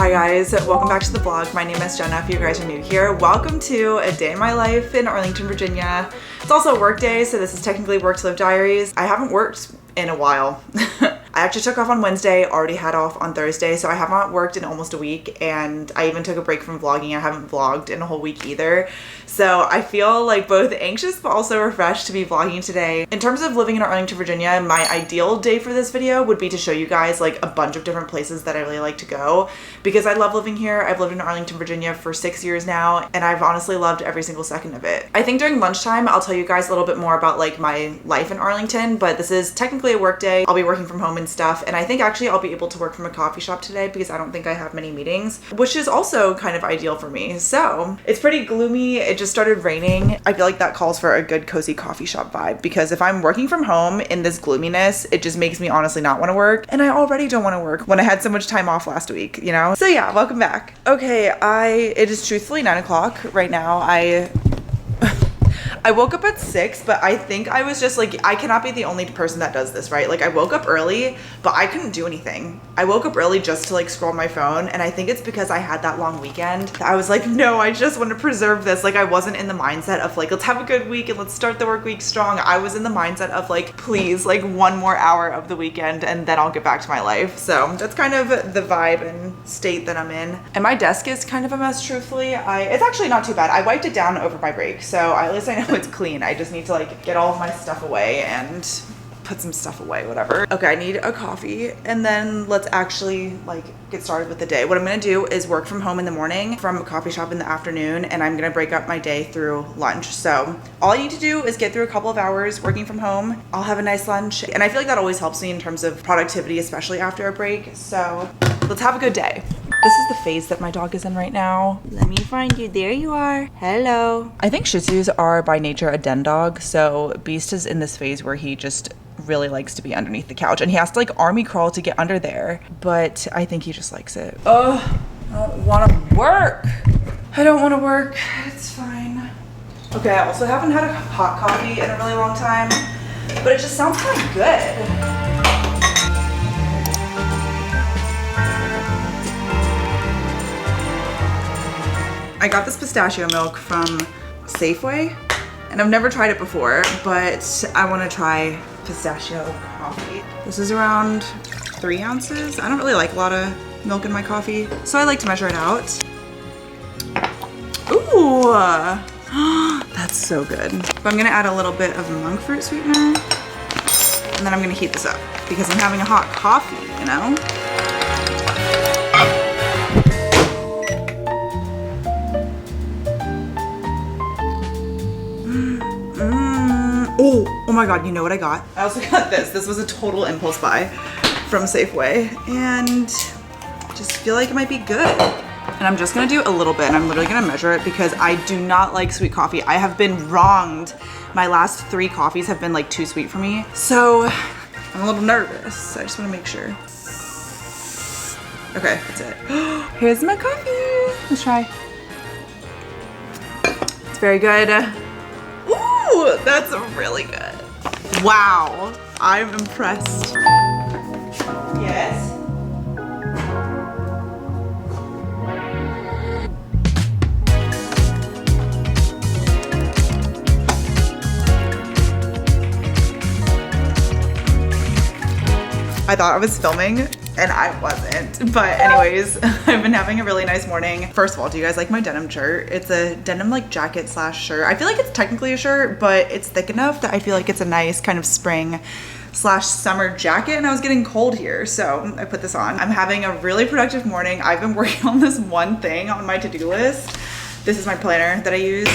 Hi guys, welcome back to the vlog. My name is Jenna if you guys are new here. Welcome to a day in my life in Arlington, Virginia. It's also a work day, so this is technically Work to Live Diaries. I haven't worked in a while. I actually took off on Wednesday, already had off on Thursday, so I have not worked in almost a week, and I even took a break from vlogging. I haven't vlogged in a whole week either. So I feel like both anxious but also refreshed to be vlogging today. In terms of living in Arlington, Virginia, my ideal day for this video would be to show you guys like a bunch of different places that I really like to go because I love living here. I've lived in Arlington, Virginia for 6 years now, and I've honestly loved every single second of it. I think during lunchtime, I'll tell you guys a little bit more about like my life in Arlington, but this is technically a work day. I'll be working from home and stuff, and I think actually I'll be able to work from a coffee shop today because I don't think I have many meetings, which is also kind of ideal for me. So it's pretty gloomy. It just started raining. I feel like that calls for a good cozy coffee shop vibe because if I'm working from home in this gloominess, it just makes me honestly not want to work, and I already don't want to work when I had so much time off last week, you know? So yeah, welcome back. Okay, it is truthfully 9 o'clock right now. I woke up at 6, but I think I was just like, I cannot be the only person that does this, right? Like I woke up early, but I couldn't do anything. I woke up early just to like scroll my phone, and I think it's because I had that long weekend. I was like, no, I just want to preserve this. Like I wasn't in the mindset of like, let's have a good week and let's start the work week strong. I was in the mindset of like, please, like one more hour of the weekend and then I'll get back to my life. So that's kind of the vibe and state that I'm in. And my desk is kind of a mess, truthfully. It's actually not too bad. I wiped it down over my break, so at least I know it's clean. I just need to like get all of my stuff away and put some stuff away, whatever. Okay, I need a coffee, and then let's actually like get started with the day. What I'm gonna do is work from home in the morning, from a coffee shop in the afternoon, and I'm gonna break up my day through lunch. So all I need to do is get through a couple of hours working from home. I'll have a nice lunch, and I feel like that always helps me in terms of productivity, especially after a break. So let's have a good day. This is the phase that my dog is in right now. Let me find you. There you are. Hello. I think Shih Tzus are by nature a den dog. So Beast is in this phase where he just really likes to be underneath the couch, and he has to like army crawl to get under there. But I think he just likes it. Oh, I don't want to work. I don't want to work. It's fine. Okay, I also haven't had a hot coffee in a really long time, but it just sounds kind of good. I got this pistachio milk from Safeway, and I've never tried it before, but I want to try pistachio coffee. This is around 3 ounces. I don't really like a lot of milk in my coffee, so I like to measure it out. Ooh, that's so good. But I'm gonna add a little bit of monk fruit sweetener, and then I'm gonna heat this up because I'm having a hot coffee, you know? Oh my God, you know what I got? I also got this. This was a total impulse buy from Safeway, and just feel like it might be good. And I'm just gonna do a little bit, and I'm literally gonna measure it because I do not like sweet coffee. I have been wronged. My last 3 coffees have been like too sweet for me. So I'm a little nervous. I just wanna make sure. Okay, that's it. Here's my coffee. Let's try. It's very good. Ooh, that's really good. Wow, I'm impressed. Yes? I thought I was filming and I wasn't. But anyways, I've been having a really nice morning. First of all, do you guys like my denim shirt? It's a denim like jacket slash shirt. I feel like it's technically a shirt, but it's thick enough that I feel like it's a nice kind of spring slash summer jacket, and I was getting cold here, so I put this on. I'm having a really productive morning. I've been working on this one thing on my to-do list. This is my planner that I use.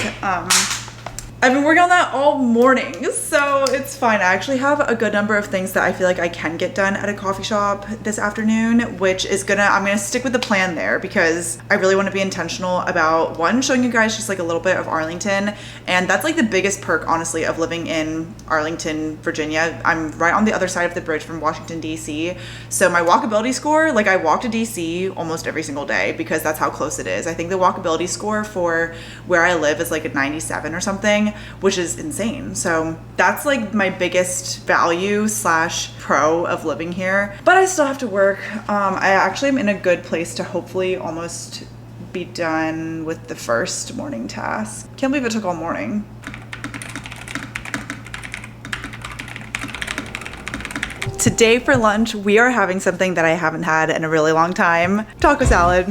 I've been working on that all morning, so it's fine. I actually have a good number of things that I feel like I can get done at a coffee shop this afternoon, which is I'm gonna stick with the plan there because I really want to be intentional about, one, showing you guys just like a little bit of Arlington, and that's like the biggest perk, honestly, of living in Arlington, Virginia. I'm right on the other side of the bridge from Washington, D.C., so my walkability score, like I walk to D.C. almost every single day because that's how close it is. I think the walkability score for where I live is like a 97 or something. which is insane. So that's like my biggest value / pro of living here. But I still have to work. I actually am in a good place to hopefully almost be done with the first morning task. Can't believe it took all morning. Today for lunch, we are having something that I haven't had in a really long time. Taco salad.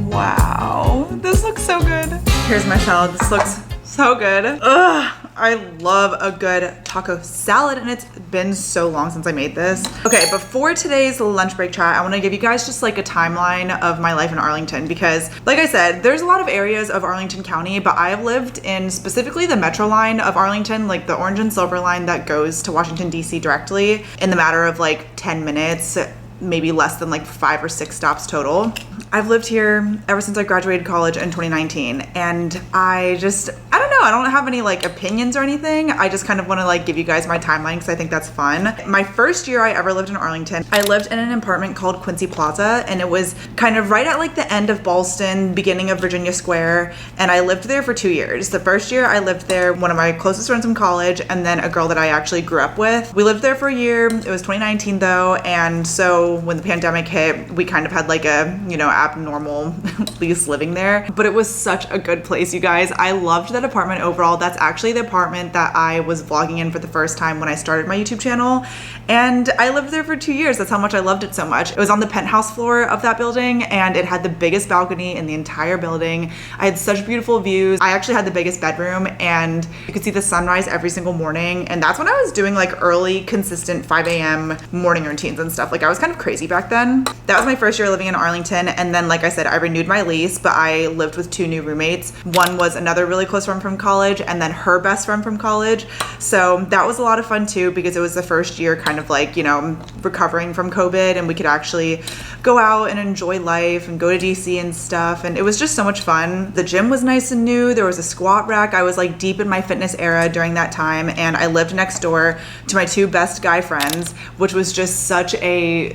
Wow, this looks so good. Here's my salad. This looks so good. Ugh, I love a good taco salad, and it's been so long since I made this. Okay, before today's lunch break chat, I want to give you guys just like a timeline of my life in Arlington, because like I said, there's a lot of areas of Arlington County, but I have lived in specifically the metro line of Arlington, like the orange and silver line that goes to Washington, D.C. directly, in the matter of like 10 minutes, maybe less than like 5 or 6 stops total. I've lived here ever since I graduated college in 2019, and I don't know, I don't have any like opinions or anything. I just kind of want to like give you guys my timeline because I think that's fun. My first year I ever lived in Arlington, I lived in an apartment called Quincy Plaza, and it was kind of right at like the end of Ballston, beginning of Virginia Square, and I lived there for 2 years. The first year I lived there, one of my closest friends from college, and then a girl that I actually grew up with. We lived there for a year. It was 2019 though, and so when the pandemic hit, we kind of had like a, you know, abnormal lease living there, but it was such a good place, you guys. I loved that apartment overall. That's actually the apartment that I was vlogging in for the first time when I started my YouTube channel, and I lived there for 2 years. That's how much I loved it so much. It was on the penthouse floor of that building, and it had the biggest balcony in the entire building. I had such beautiful views. I actually had the biggest bedroom, and you could see the sunrise every single morning, and that's when I was doing like early, consistent 5 a.m. morning routines and stuff. Like I was kind of crazy back then. That was my first year living in Arlington, and then like I said, I renewed my lease, but I lived with 2 new roommates. One was another really close friend from college, and then her best friend from college. So that was a lot of fun too, because it was the first year kind of like, you know, recovering from COVID, and we could actually go out and enjoy life and go to DC and stuff, and it was just so much fun. The gym was nice and new. There was a squat rack. I was like deep in my fitness era during that time, and I lived next door to my 2 best guy friends, which was just such a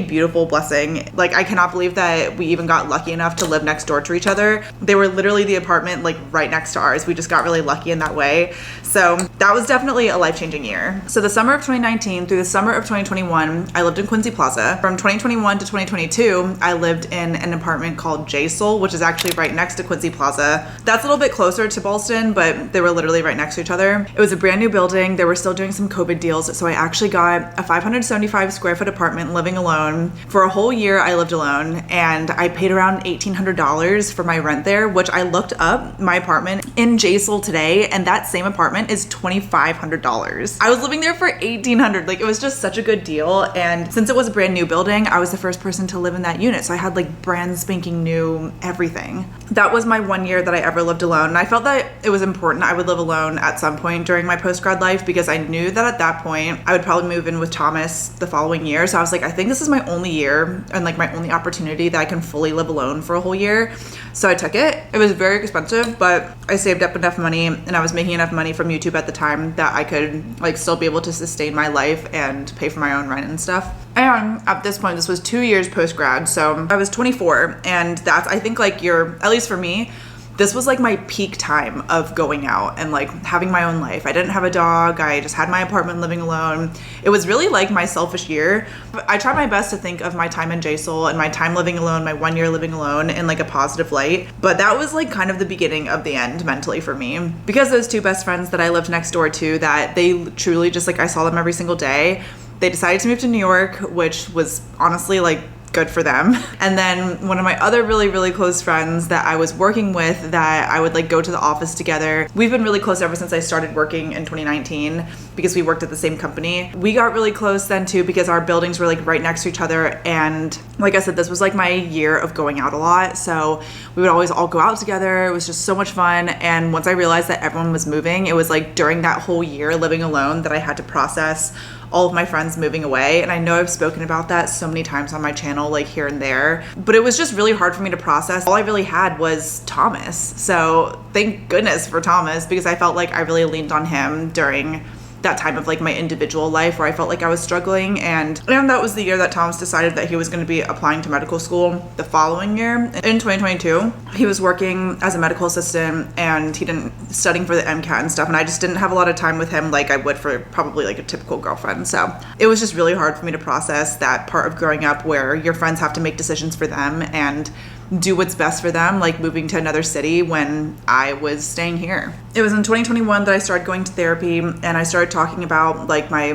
beautiful blessing. Like I cannot believe that we even got lucky enough to live next door to each other. They were literally the apartment like right next to ours. We just got really lucky in that way. So that was definitely a life-changing year. So the summer of 2019 through the summer of 2021, I lived in Quincy Plaza. From 2021 to 2022, I lived in an apartment called J-Soul, which is actually right next to Quincy Plaza. That's a little bit closer to Ballston, but they were literally right next to each other. It was a brand new building. They were still doing some COVID deals, so I actually got a 575 square foot apartment living alone. For a whole year, I lived alone, and I paid around $1,800 for my rent there, which I looked up my apartment in J-Soul today, and that same apartment is $2,500. I was living there for $1,800. Like it was just such a good deal, and since it was a brand new building, I was the first person to live in that unit, so I had like brand spanking new everything. That was my 1 year that I ever lived alone, and I felt that it was important I would live alone at some point during my post-grad life, because I knew that at that point I would probably move in with Thomas the following year. So I was like, I think this is my only year and like my only opportunity that I can fully live alone for a whole year. So I took it. It was very expensive, but I saved up enough money, and I was making enough money from YouTube at the time that I could like still be able to sustain my life and pay for my own rent and stuff. And at this point, this was 2 years post-grad, so I was 24, and that's, I think, like at least for me, this was like my peak time of going out and like having my own life. I didn't have a dog. I just had my apartment living alone. It was really like my selfish year. I tried my best to think of my time in J-Soul and my time living alone, my 1 year living alone, in like a positive light. But that was like kind of the beginning of the end mentally for me, because those 2 best friends that I lived next door to, that they truly just like, I saw them every single day. They decided to move to New York, which was honestly like good for them. And then one of my other really, really close friends that I was working with, that I would like go to the office together. We've been really close ever since I started working in 2019, because we worked at the same company. We got really close then too, because our buildings were like right next to each other. And like I said, this was like my year of going out a lot. So we would always all go out together. It was just so much fun. And once I realized that everyone was moving, it was like during that whole year living alone that I had to process all of my friends moving away. And I know I've spoken about that so many times on my channel, like here and there, but it was just really hard for me to process. All I really had was Thomas. So thank goodness for Thomas, because I felt like I really leaned on him during that time of like my individual life where I felt like I was struggling. And that was the year that Thomas decided that he was going to be applying to medical school the following year. In 2022, he was working as a medical assistant and he didn't studying for the MCAT and stuff. And I just didn't have a lot of time with him like I would for probably like a typical girlfriend. So it was just really hard for me to process that part of growing up where your friends have to make decisions for them and do what's best for them, like moving to another city when I was staying here. It was in 2021 that I started going to therapy and I started talking about like my,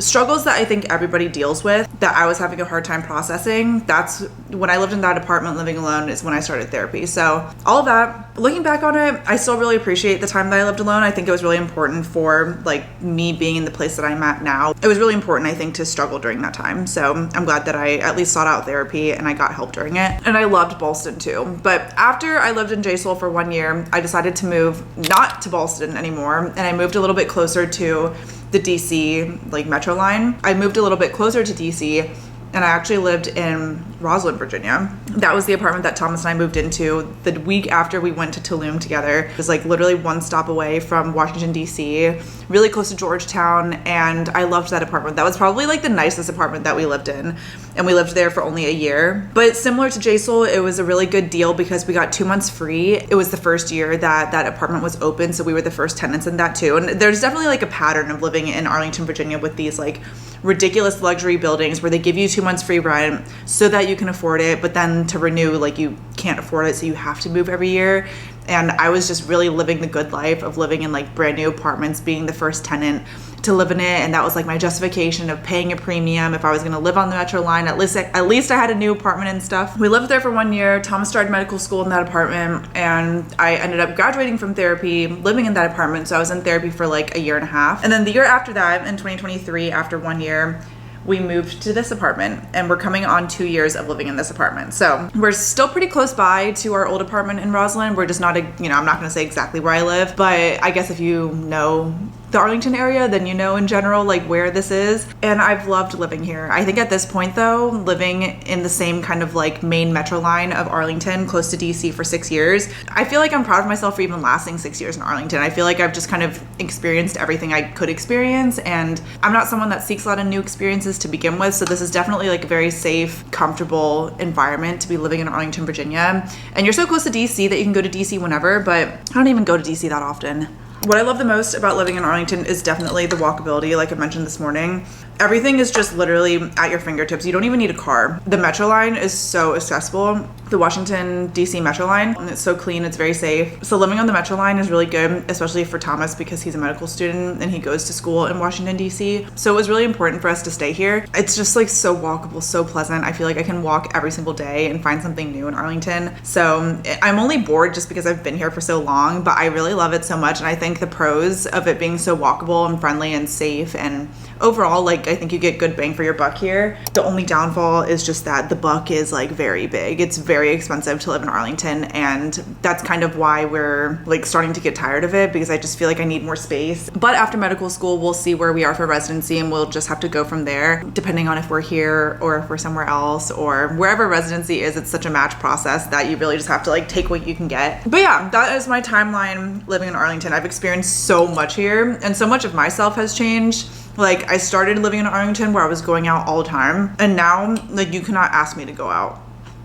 struggles that I think everybody deals with that I was having a hard time processing. That's when I lived in that apartment living alone is when I started therapy. So all of that, looking back on it, I still really appreciate the time that I lived alone. I think it was really important for like me being in the place that I'm at now. It was really important, I think, to struggle during that time. So I'm glad that I at least sought out therapy and I got help during it. And I loved Ballston too. But after I lived in J-Soul for 1 year, I decided to move not to Ballston anymore. And I moved a little bit closer to the DC like metro line. I moved a little bit closer to DC and I actually lived in Roslyn, Virginia. That was the apartment that Thomas and I moved into the week after we went to Tulum together. It was like literally one stop away from Washington, DC, really close to Georgetown, and I loved that apartment. That was probably like the nicest apartment that we lived in, and we lived there for only a year. But similar to J-Soul, it was a really good deal because we got 2 months free. It was the first year that that apartment was open, so we were the first tenants in that too. And there's definitely like a pattern of living in Arlington, Virginia with these like ridiculous luxury buildings where they give you 2 months free rent so that you can afford it, but then to renew, like you can't afford it, so you have to move every year. And I was just really living the good life of living in like brand new apartments, being the first tenant to live in it, and that was like my justification of paying a premium if I was going to live on the metro line. At least I had a new apartment and stuff. We lived there for 1 year. Thomas started medical school in that apartment, and I ended up graduating from therapy, living in that apartment. So I was in therapy for like a year and a half, and then the year after that, in 2023, after 1 year, we moved to this apartment, and we're coming on 2 years of living in this apartment. So we're still pretty close by to our old apartment in Roslyn. We're just not, I'm not going to say exactly where I live, but I guess if you know the Arlington area, then you know in general like where this is. And I've loved living here. I think at this point though, living in the same kind of like main metro line of Arlington, close to DC for 6 years, I feel like I'm proud of myself for even lasting 6 years in Arlington. I feel like I've just kind of experienced everything I could experience, and I'm not someone that seeks a lot of new experiences to begin with, so this is definitely like a very safe, comfortable environment to be living in Arlington, Virginia. And you're so close to DC that you can go to DC whenever, but I don't even go to DC that often. What I love the most about living in Arlington is definitely the walkability, like I mentioned this morning. Everything is just literally at your fingertips. You don't even need a car. The metro line is so accessible. The Washington, DC metro line, and it's so clean, it's very safe. So living on the metro line is really good, especially for Thomas because he's a medical student and he goes to school in Washington, DC. So it was really important for us to stay here. It's just like so walkable, so pleasant. I feel like I can walk every single day and find something new in Arlington. So I'm only bored just because I've been here for so long, but I really love it so much. And I think the pros of it being so walkable and friendly and safe, and overall, like I think you get good bang for your buck here. The only downfall is just that the buck is like very big. It's very expensive to live in Arlington, and that's kind of why we're like starting to get tired of it, because I just feel like I need more space. But after medical school, we'll see where we are for residency, and we'll just have to go from there depending on if we're here or if we're somewhere else or wherever residency is. It's such a match process that you really just have to like take what you can get. But yeah, that is my timeline living in Arlington. I've experienced so much here, and so much of myself has changed. Like I started living in Arlington where I was going out all the time, and now like you cannot ask me to go out.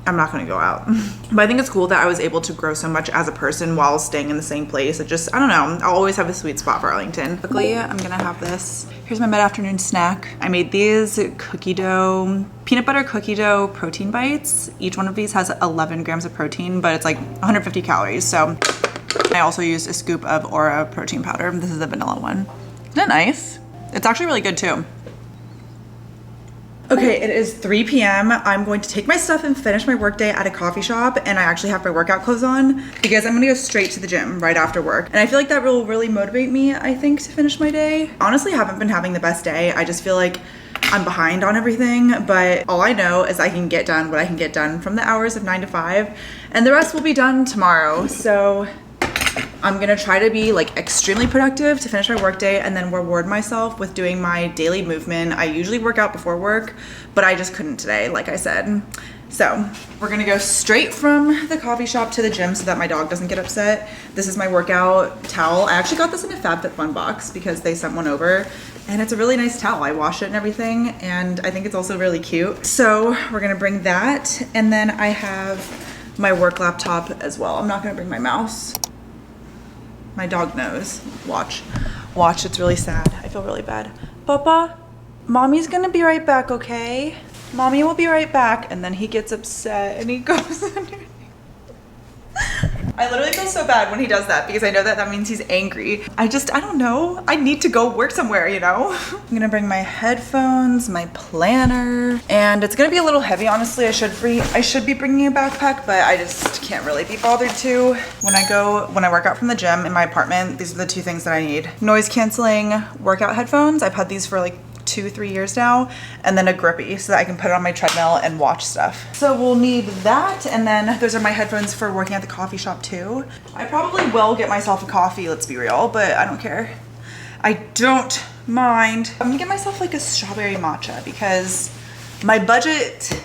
I'm not gonna go out. But I think it's cool that I was able to grow so much as a person while staying in the same place. It just, I don't know, I'll always have a sweet spot for Arlington. Quickly, I'm gonna have this. Here's my mid-afternoon snack. I made these cookie dough, peanut butter cookie dough protein bites. Each one of these has 11 grams of protein, but it's like 150 calories. So I also used a scoop of Aura protein powder. This is the vanilla one. Isn't it nice? It's actually really good too. Okay, it is 3 p.m. I'm going to take my stuff and finish my workday at a coffee shop, and I actually have my workout clothes on because I'm gonna go straight to the gym right after work. And I feel like that will really motivate me, I think, to finish my day. Honestly, I haven't been having the best day. I just feel like I'm behind on everything, but all I know is I can get done what I can get done from the hours of 9 to 5, and the rest will be done tomorrow. So I'm gonna try to be like extremely productive to finish my workday and then reward myself with doing my daily movement. I usually work out before work, but I just couldn't today, like I said. So we're gonna go straight from the coffee shop to the gym so that my dog doesn't get upset. This is my workout towel. I actually got this in a FabFitFun box because they sent one over, and it's a really nice towel. I wash it and everything, and I think it's also really cute. So we're gonna bring that, and then I have my work laptop as well. I'm not gonna bring my mouse. My dog knows. Watch, it's really sad. I feel really bad. Papa, mommy's gonna be right back, okay? Mommy will be right back. And then he gets upset and he goes underneath. I literally feel so bad when he does that because I know that means he's angry. I don't know. I need to go work somewhere, you know? I'm gonna bring my headphones, my planner, and it's gonna be a little heavy, honestly. I should be bringing a backpack, but I just can't really be bothered to. When I work out from the gym in my apartment, these are the two things that I need. Noise canceling workout headphones. I've had these for like 2-3 years now, and then a grippy so that I can put it on my treadmill and watch stuff. So we'll need that, and then those are my headphones for working at the coffee shop too. I probably will get myself a coffee, let's be real, but I don't care. I don't mind. I'm gonna get myself like a strawberry matcha because my budget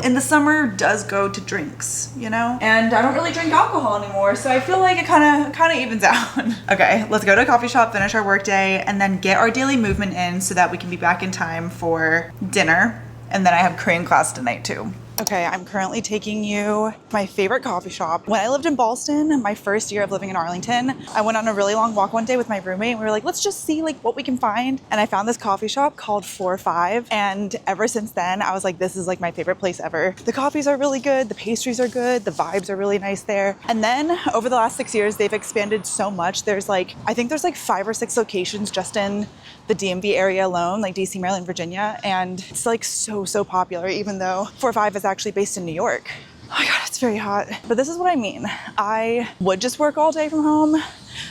in the summer does go to drinks, you know? And I don't really drink alcohol anymore, so I feel like it kind of evens out. Okay, let's go to a coffee shop, finish our work day, and then get our daily movement in so that we can be back in time for dinner. And then I have Korean class tonight too. Okay, I'm currently taking you to my favorite coffee shop. When I lived in Boston, my first year of living in Arlington, I went on a really long walk one day with my roommate and we were like, let's just see like what we can find. And I found this coffee shop called 4-5. And ever since then, I was like, this is like my favorite place ever. The coffees are really good. The pastries are good. The vibes are really nice there. And then over the last 6 years, they've expanded so much. I think there's like 5 or 6 locations just in the DMV area alone, like DC, Maryland, Virginia. And it's like so popular, even though 4-5 is actually based in New York. Oh my God, it's very hot. But this is what I mean. I would just work all day from home.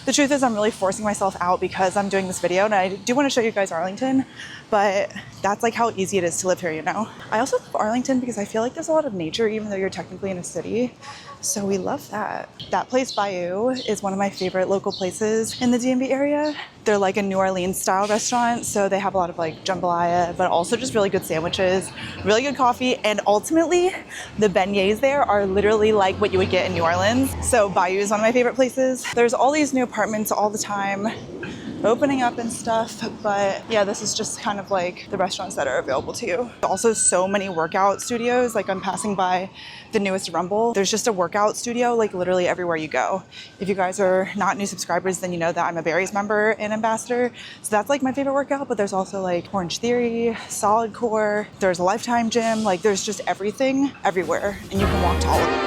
The truth is I'm really forcing myself out because I'm doing this video and I do want to show you guys Arlington, but that's like how easy it is to live here, you know? I also love Arlington because I feel like there's a lot of nature even though you're technically in a city. So we love that. That place, Bayou, is one of my favorite local places in the DMV area. They're like a New Orleans style restaurant. So they have a lot of like jambalaya, but also just really good sandwiches, really good coffee. And ultimately the beignets there are literally like what you would get in New Orleans. So Bayou is one of my favorite places. There's all these new apartments all the time opening up and stuff, but yeah, this is just kind of like the restaurants that are available to you. Also so many workout studios, like I'm passing by the newest Rumble. There's just a workout studio like literally everywhere you go. If you guys are not new subscribers, then you know that I'm a Barry's member and ambassador. So that's like my favorite workout, but there's also like Orange Theory, Solid Core, there's a Lifetime Gym, like there's just everything everywhere and you can walk to all of them.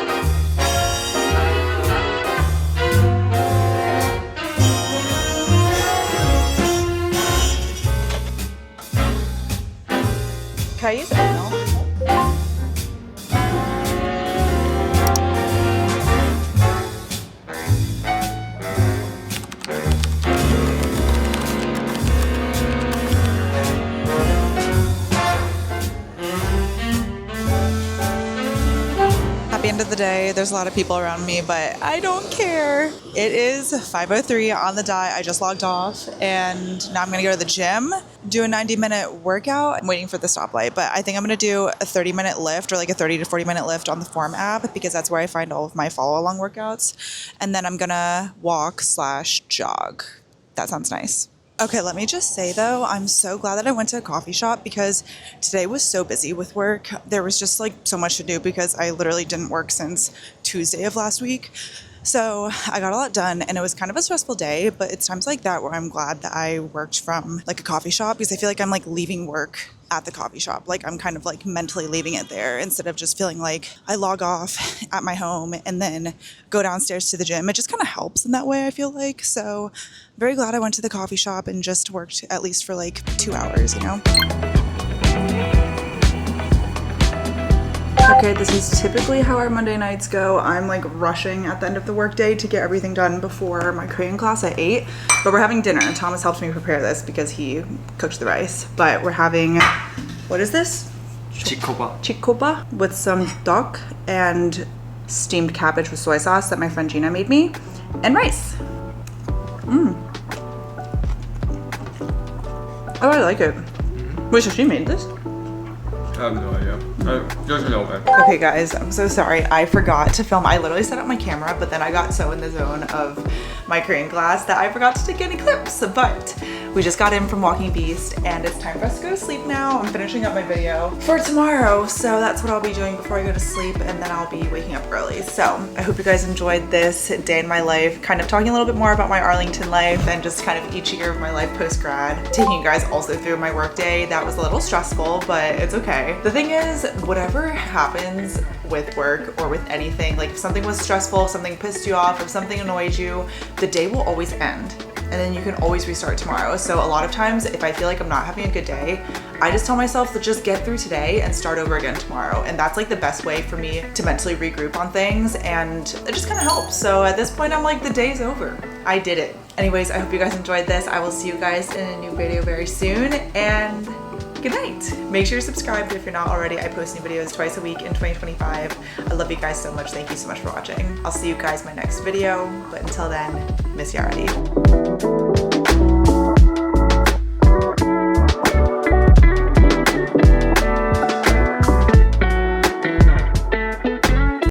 Can I use L? At the end of the day, there's a lot of people around me, but I don't care. It is 5:03 on the dot. I just logged off and now I'm gonna go to the gym, do a 90-minute workout. I'm waiting for the stoplight, but I think I'm gonna do a 30-minute lift or like a 30 to 40-minute lift on the Form app because that's where I find all of my follow-along workouts. And then I'm gonna walk/jog. That sounds nice. Okay, let me just say though, I'm so glad that I went to a coffee shop because today was so busy with work. There was just like so much to do because I literally didn't work since Tuesday of last week. So I got a lot done and it was kind of a stressful day, but it's times like that where I'm glad that I worked from like a coffee shop because I feel like I'm like leaving work at the coffee shop. Like I'm kind of like mentally leaving it there instead of just feeling like I log off at my home and then go downstairs to the gym. It just kind of helps in that way, I feel like. So I'm very glad I went to the coffee shop and just worked at least for like 2 hours, you know? Okay, this is typically how our Monday nights go. I'm like rushing at the end of the workday to get everything done before my Korean class at 8, but we're having dinner. Thomas helped me prepare this because he cooked the rice, but we're having, what is this? Chikoba with some duck and steamed cabbage with soy sauce that my friend Gina made me, and rice. Oh, I like it. Wait, so she made this? I have no idea. Just a little bit. Okay guys, I'm so sorry. I forgot to film. I literally set up my camera, but then I got so in the zone of my Korean class that I forgot to take any clips. But we just got in from Walking Beast and it's time for us to go to sleep now. I'm finishing up my video for tomorrow. So that's what I'll be doing before I go to sleep, and then I'll be waking up early. So I hope you guys enjoyed this day in my life, kind of talking a little bit more about my Arlington life and just kind of each year of my life post-grad. Taking you guys also through my work day. That was a little stressful, but it's okay. The thing is, whatever happens with work or with anything, like if something was stressful, if something pissed you off, if something annoyed you, the day will always end. And then you can always restart tomorrow. So a lot of times if I feel like I'm not having a good day, I just tell myself to just get through today and start over again tomorrow. And that's like the best way for me to mentally regroup on things, and it just kind of helps. So at this point I'm like, the day's over. I did it. Anyways, I hope you guys enjoyed this. I will see you guys in a new video very soon, and good night. Make sure you're subscribed if you're not already. I post new videos twice a week in 2025. I love you guys so much. Thank you so much for watching. I'll see you guys in my next video, but until then, miss you already.